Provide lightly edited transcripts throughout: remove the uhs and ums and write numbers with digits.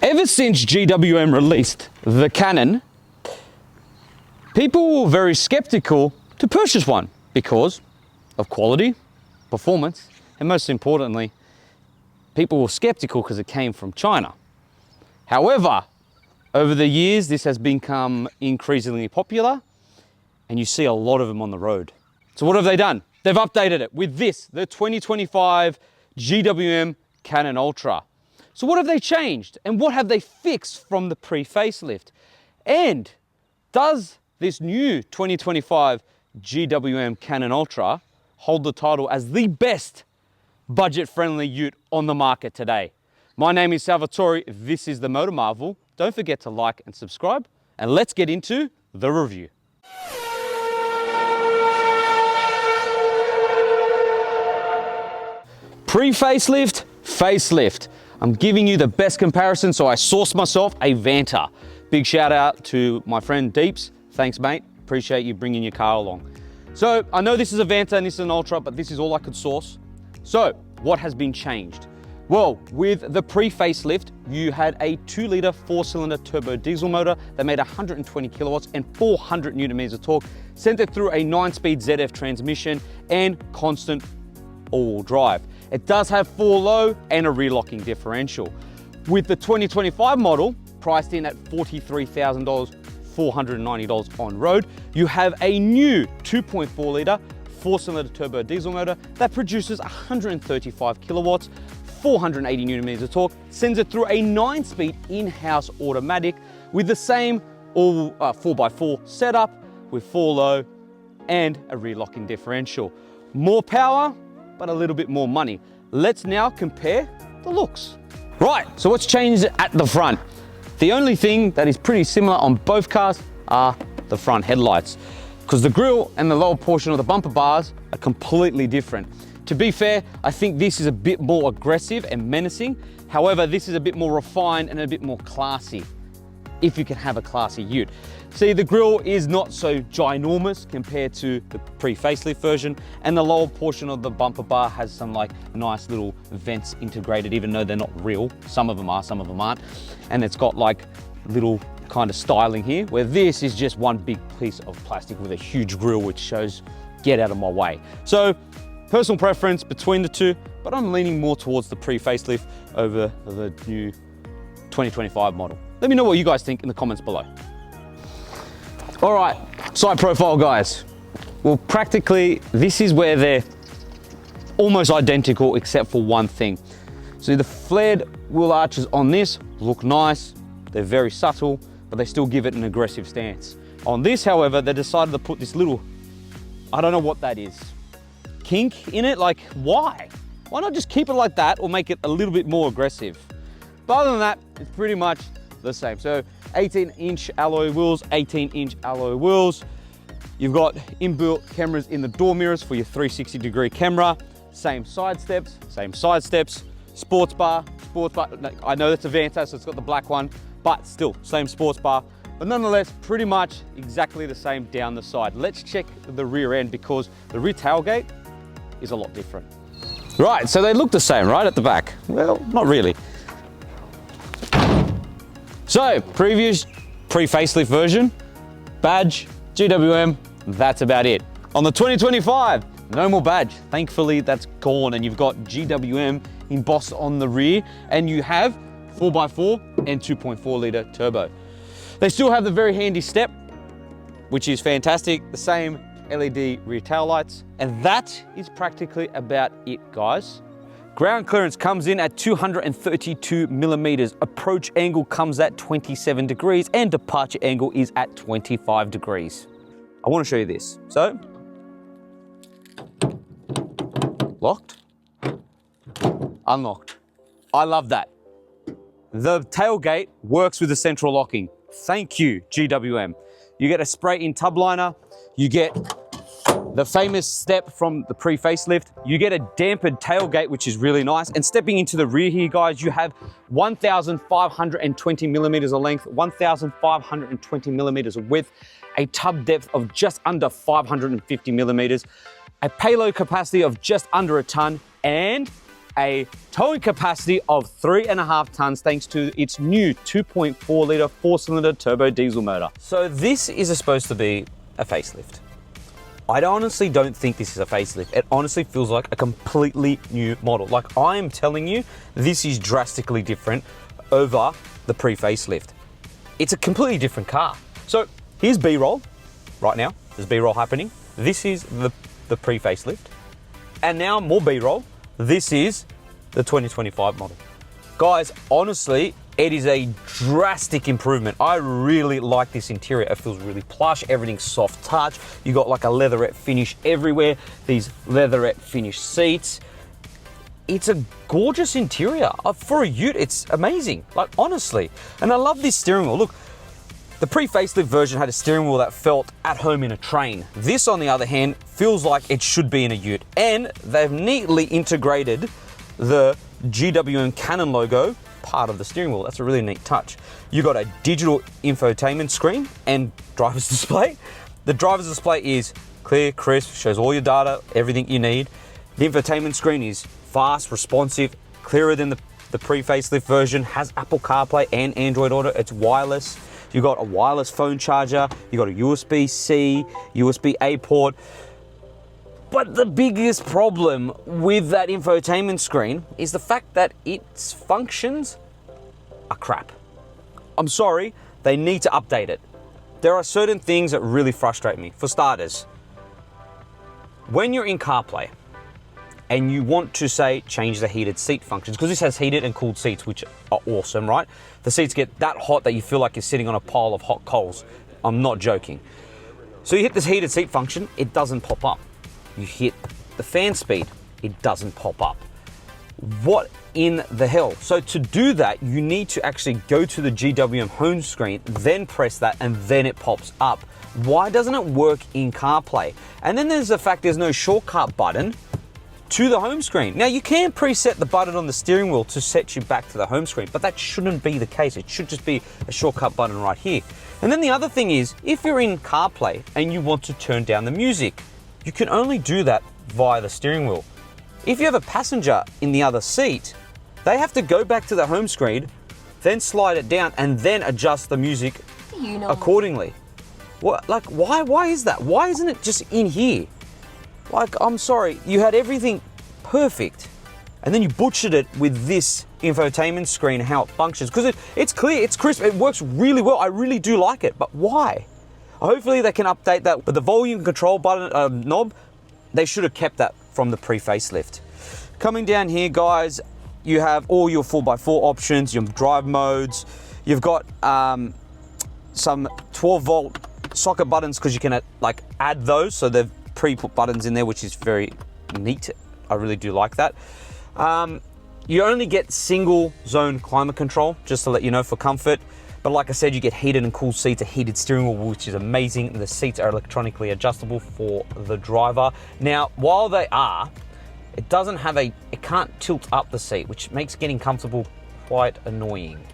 Ever since GWM released the Cannon, people were very skeptical to purchase one because of quality, performance, and most importantly, people were skeptical because it came from China. However, over the years, this has become increasingly popular and you see a lot of them on the road. So what have they done? They've updated it with this, the 2025 GWM Cannon Ultra. So what have they changed and what have they fixed from the pre-facelift? And does this new 2025 GWM Cannon Ultra hold the title as the best budget-friendly ute on the market today? My name is Salvatore, this is the Motor Marvel. Don't forget to like and subscribe, and let's get into the review. Pre-facelift, facelift. I'm giving you the best comparison, so I sourced myself a Vanta. Big shout out to my friend Deeps. Thanks, mate. Appreciate you bringing your car along. So I know this is a Vanta and this is an Ultra, but this is all I could source. So what has been changed? Well, with the pre-facelift, you had a 2-litre 4-cylinder turbo diesel motor that made 120 kilowatts and 400 newton meters of torque, sent it through a 9-speed ZF transmission and constant all-wheel drive. It does have 4-low and a rear-locking differential. With the 2025 model, priced in at $43,000, $490 on road, you have a new 2.4-litre 4-cylinder turbo diesel motor that produces 135 kilowatts, 480 newton meters of torque, sends it through a 9-speed in-house automatic with the same all 4x4 setup with 4-low and a rear-locking differential. More power, but a little bit more money. Let's now compare the looks. Right, so what's changed at the front? The only thing that is pretty similar on both cars are the front headlights, because the grille and the lower portion of the bumper bars are completely different. To be fair, I think this is a bit more aggressive and menacing. However, this is a bit more refined and a bit more classy, if you can have a classy ute. See, the grille is not so ginormous compared to the pre-facelift version, and the lower portion of the bumper bar has some like nice little vents integrated, even though they're not real. Some of them are, some of them aren't. And it's got like little kind of styling here, where this is just one big piece of plastic with a huge grille, which shows, get out of my way. So, personal preference between the two, but I'm leaning more towards the pre-facelift over the new 2025 model. Let me know what you guys think in the comments below. All right, side profile guys. Well, practically this is where they're almost identical except for one thing. So the flared wheel arches on this look nice. They're very subtle, but they still give it an aggressive stance. On this, however, they decided to put this little, I don't know what that is, kink in it. Like, why? Why not just keep it like that or make it a little bit more aggressive? But other than that, it's pretty much the same. So 18-inch alloy wheels, 18-inch alloy wheels. You've got inbuilt cameras in the door mirrors for your 360-degree camera. Same side steps, sports bar. I know that's a Vanta, so it's got the black one, but still, same sports bar. But nonetheless, pretty much exactly the same down the side. Let's check the rear end because the rear tailgate is a lot different. Right, so they look the same, right, at the back? Well, not really. So, previous pre-facelift version, badge, GWM, that's about it. On the 2025, no more badge. Thankfully, that's gone and you've got GWM embossed on the rear and you have 4x4 and 2.4-litre turbo. They still have the very handy step, which is fantastic. The same LED rear tail lights. And that is practically about it, guys. Ground clearance comes in at 232 millimeters. Approach angle comes at 27 degrees and departure angle is at 25 degrees. I want to show you this. So, locked, unlocked. I love that. The tailgate works with the central locking. Thank you, GWM. You get a spray-in tub liner, you get the famous step from the pre-facelift, you get a dampened tailgate, which is really nice. And stepping into the rear here, guys, you have 1,520 millimeters of length, 1,520 millimeters of width, a tub depth of just under 550 millimeters, a payload capacity of just under a ton, and a towing capacity of 3.5 tons thanks to its new 2.4 litre 4-cylinder turbo diesel motor. So this is supposed to be a facelift. I honestly don't think this is a facelift. It honestly feels like a completely new model. Like, I am telling you, this is drastically different over the pre-facelift. It's a completely different car. So here's B-roll right now. There's B-roll happening. This is the pre-facelift. And now more B-roll. This is the 2025 model. Guys, honestly, it is a drastic improvement. I really like this interior. It feels really plush, everything's soft touch. You got like a leatherette finish everywhere. These leatherette finish seats. It's a gorgeous interior. For a ute, it's amazing, like honestly. And I love this steering wheel. Look, the pre-facelift version had a steering wheel that felt at home in a train. This, on the other hand, feels like it should be in a ute. And they've neatly integrated the GWM Cannon logo part of the steering wheel. That's a really neat touch. You got a digital infotainment screen and driver's display. The driver's display is clear, crisp, shows all your data, everything you need. The infotainment screen is fast, responsive, clearer than the pre-facelift version, has Apple CarPlay and Android Auto. It's wireless. You got a wireless phone charger. You got a USB-C, USB-A port. But the biggest problem with that infotainment screen is the fact that its functions are crap. I'm sorry, they need to update it. There are certain things that really frustrate me. For starters, when you're in CarPlay and you want to say change the heated seat functions, because this has heated and cooled seats, which are awesome, right? The seats get that hot that you feel like you're sitting on a pile of hot coals. I'm not joking. So you hit this heated seat function, it doesn't pop up. You hit the fan speed, it doesn't pop up. What in the hell? So to do that, you need to actually go to the GWM home screen, then press that, and then it pops up. Why doesn't it work in CarPlay? And then there's the fact there's no shortcut button to the home screen. Now, you can preset the button on the steering wheel to set you back to the home screen, but that shouldn't be the case. It should just be a shortcut button right here. And then the other thing is, if you're in CarPlay and you want to turn down the music, you can only do that via the steering wheel. If you have a passenger in the other seat, they have to go back to the home screen, then slide it down, and then adjust the music accordingly. What, like, why is that? Why isn't it just in here? Like, I'm sorry, you had everything perfect, and then you butchered it with this infotainment screen, how it functions. Because it's clear, it's crisp, it works really well. I really do like it, but why? Hopefully they can update that. But the volume control button knob, they should have kept that from the pre-facelift. Coming down here, guys, you have all your 4x4 options, your drive modes. You've got some 12-volt socket buttons because you can like add those. So they've pre-put buttons in there, which is very neat. I really do like that. You only get single zone climate control, just to let you know, for comfort. But like I said, you get heated and cooled seats, a heated steering wheel, which is amazing. The seats are electronically adjustable for the driver. Now, while they are, it doesn't have it can't tilt up the seat, which makes getting comfortable quite annoying.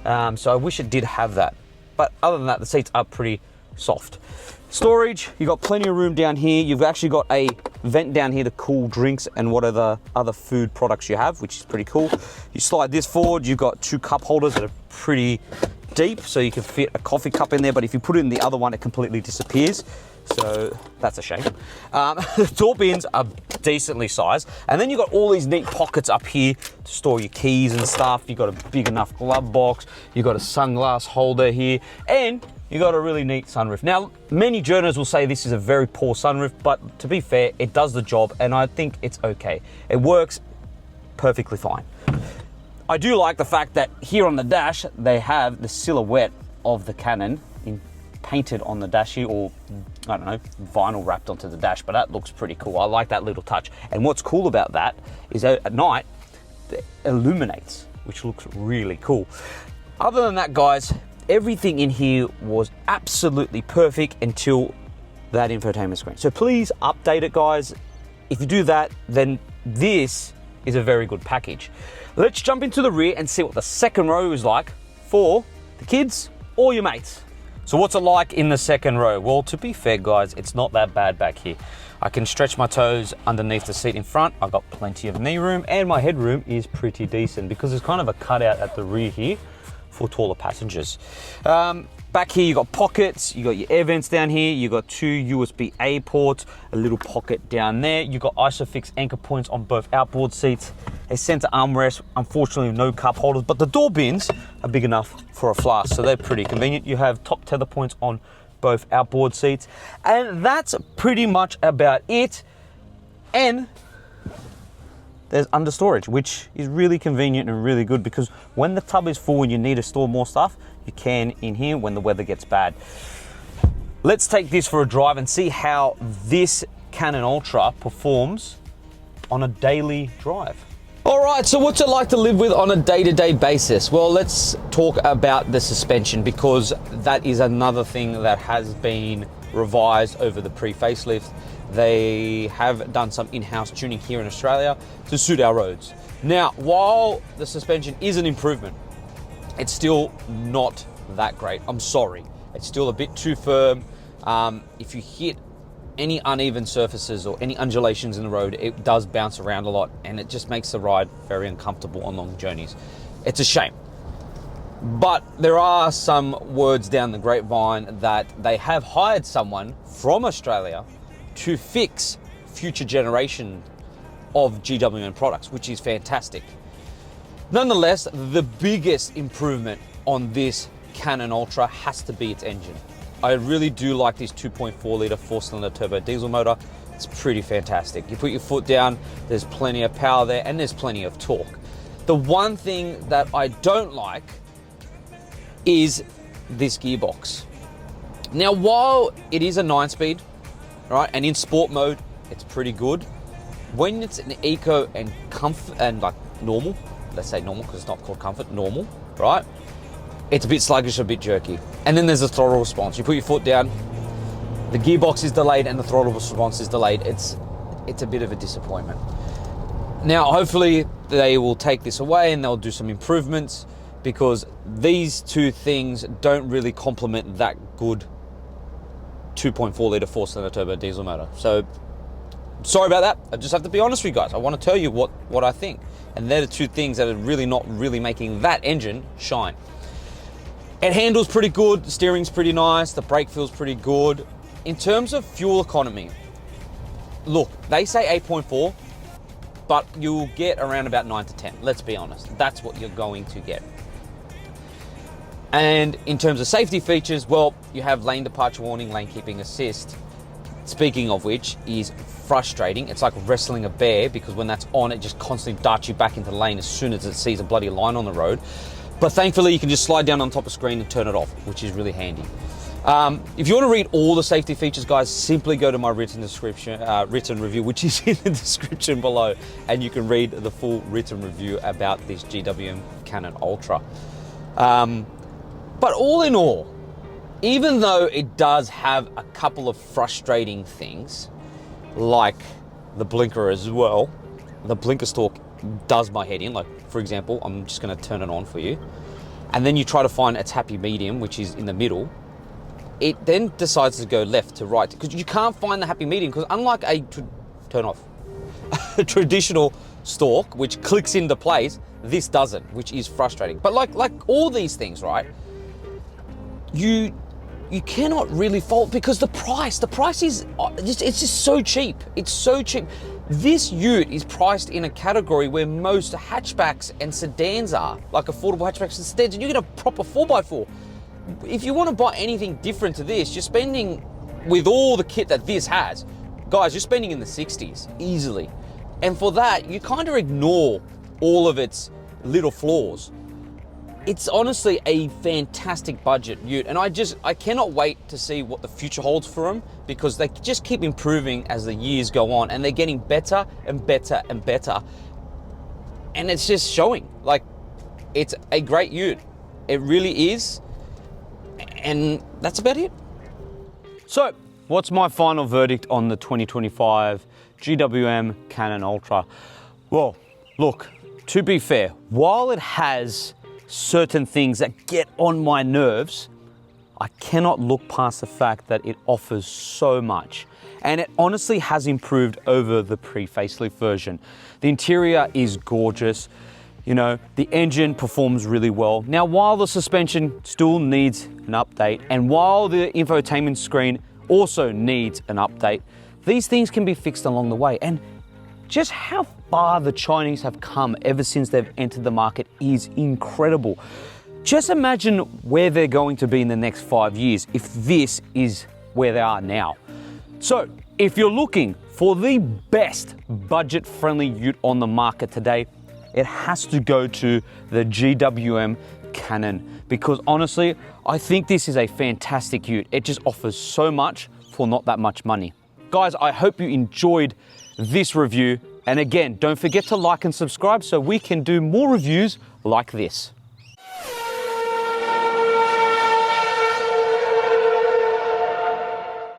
So I wish it did have that. But other than that, the seats are pretty soft. Storage, you've got plenty of room down here. You've actually got a vent down here to cool drinks and whatever other food products you have, which is pretty cool. You slide this forward, you've got 2 cup holders that are pretty deep, so you can fit a coffee cup in there, but if you put it in the other one, it completely disappears. So that's a shame. The door bins are decently sized. And then you've got all these neat pockets up here to store your keys and stuff. You've got a big enough glove box. You've got a sunglass holder here. And you got a really neat sunroof. Now, many journalists will say this is a very poor sunroof, but to be fair, it does the job, and I think it's okay. It works perfectly fine. I do like the fact that here on the dash, they have the silhouette of the Cannon painted on the dash here, or I don't know, vinyl wrapped onto the dash, but that looks pretty cool. I like that little touch. And what's cool about that is that at night, it illuminates, which looks really cool. Other than that, guys, everything in here was absolutely perfect until that infotainment screen. So please update it, guys. If you do that, then this is a very good package. Let's jump into the rear and see what the second row is like for the kids or your mates. So what's it like in the second row? Well, to be fair, guys, it's not that bad back here. I can stretch my toes underneath the seat in front. I've got plenty of knee room, and my headroom is pretty decent because there's kind of a cutout at the rear here for taller passengers. Back here, you got pockets, you got your air vents down here, you got 2 USB-A ports, a little pocket down there. You got ISOFIX anchor points on both outboard seats, a center armrest, unfortunately no cup holders, but the door bins are big enough for a flask, so they're pretty convenient. You have top tether points on both outboard seats, and that's pretty much about it. And there's under storage, which is really convenient and really good because when the tub is full and you need to store more stuff, you can in here when the weather gets bad. Let's take this for a drive and see how this Cannon Ultra performs on a daily drive. All right, so what's it like to live with on a day-to-day basis? Well, let's talk about the suspension because that is another thing that has been revised over the pre-facelift. They have done some in-house tuning here in Australia to suit our roads. Now, while the suspension is an improvement, it's still not that great. I'm sorry. It's still a bit too firm. If you hit any uneven surfaces or any undulations in the road, it does bounce around a lot and it just makes the ride very uncomfortable on long journeys. It's a shame. But there are some words down the grapevine that they have hired someone from Australia to fix future generation of GWM products, which is fantastic. Nonetheless, the biggest improvement on this Cannon Ultra has to be its engine. I really do like this 2.4 litre 4-cylinder turbo diesel motor. It's pretty fantastic. You put your foot down, there's plenty of power there and there's plenty of torque. The one thing that I don't like is this gearbox. Now, while it is a 9-speed, right, and in sport mode, it's pretty good. When it's an eco and comfort and like normal, let's say normal because it's not called comfort, normal, right? It's a bit sluggish, a bit jerky. And then there's a throttle response. You put your foot down, the gearbox is delayed and the throttle response is delayed. It's a bit of a disappointment. Now, hopefully they will take this away and they'll do some improvements because these two things don't really complement that good 2.4 litre 4-cylinder turbo diesel motor. So sorry about that. I just have to be honest with you guys. I want to tell you what I think. And they're the two things that are really not really making that engine shine. It handles pretty good, the steering's pretty nice, the brake feels pretty good. In terms of fuel economy, look, they say 8.4, but you'll get around about 9 to 10. Let's be honest, that's what you're going to get. And in terms of safety features, well, you have lane departure warning, lane keeping assist. Speaking of which is frustrating. It's like wrestling a bear because when that's on, it just constantly darts you back into the lane as soon as it sees a bloody line on the road. But thankfully, you can just slide down on top of the screen and turn it off, which is really handy. If you want to read all the safety features, guys, simply go to my written review, which is in the description below, and you can read the full written review about this GWM Cannon Ultra. But all in all, even though it does have a couple of frustrating things, like the blinker as well, the blinker stalk does my head in. Like, for example, I'm just going to turn it on for you. And then you try to find its happy medium, which is in the middle. It then decides to go left to right because you can't find the happy medium because unlike a traditional stalk, which clicks into place, this doesn't, which is frustrating. But like all these things, right? You cannot really fault because the price is it's just so cheap. It's so cheap. This ute is priced in a category where most hatchbacks and sedans are, like affordable hatchbacks and sedans, and you get a proper 4x4. If you want to buy anything different to this, you're spending, with all the kit that this has, guys, you're spending in the 60s easily. And for that, you kind of ignore all of its little flaws. It's honestly a fantastic budget ute, and I cannot wait to see what the future holds for them because they just keep improving as the years go on, and they're getting better and better and better. And it's just showing, like, it's a great ute. It really is, and that's about it. So, what's my final verdict on the 2025 GWM Cannon Ultra? Well, look, to be fair, while it has certain things that get on my nerves, I cannot look past the fact that it offers so much. and it honestly has improved over the pre-facelift version. The interior is gorgeous. You know, the engine performs really well. Now, while the suspension still needs an update, and while the infotainment screen also needs an update, these things can be fixed along the way. And just how far the Chinese have come ever since they've entered the market is incredible. Just imagine where they're going to be in the next 5 years if this is where they are now. So, if you're looking for the best budget-friendly ute on the market today, it has to go to the GWM Cannon, because honestly, I think this is a fantastic ute. It just offers so much for not that much money. Guys, I hope you enjoyed this review. And again, don't forget to like and subscribe so we can do more reviews like this.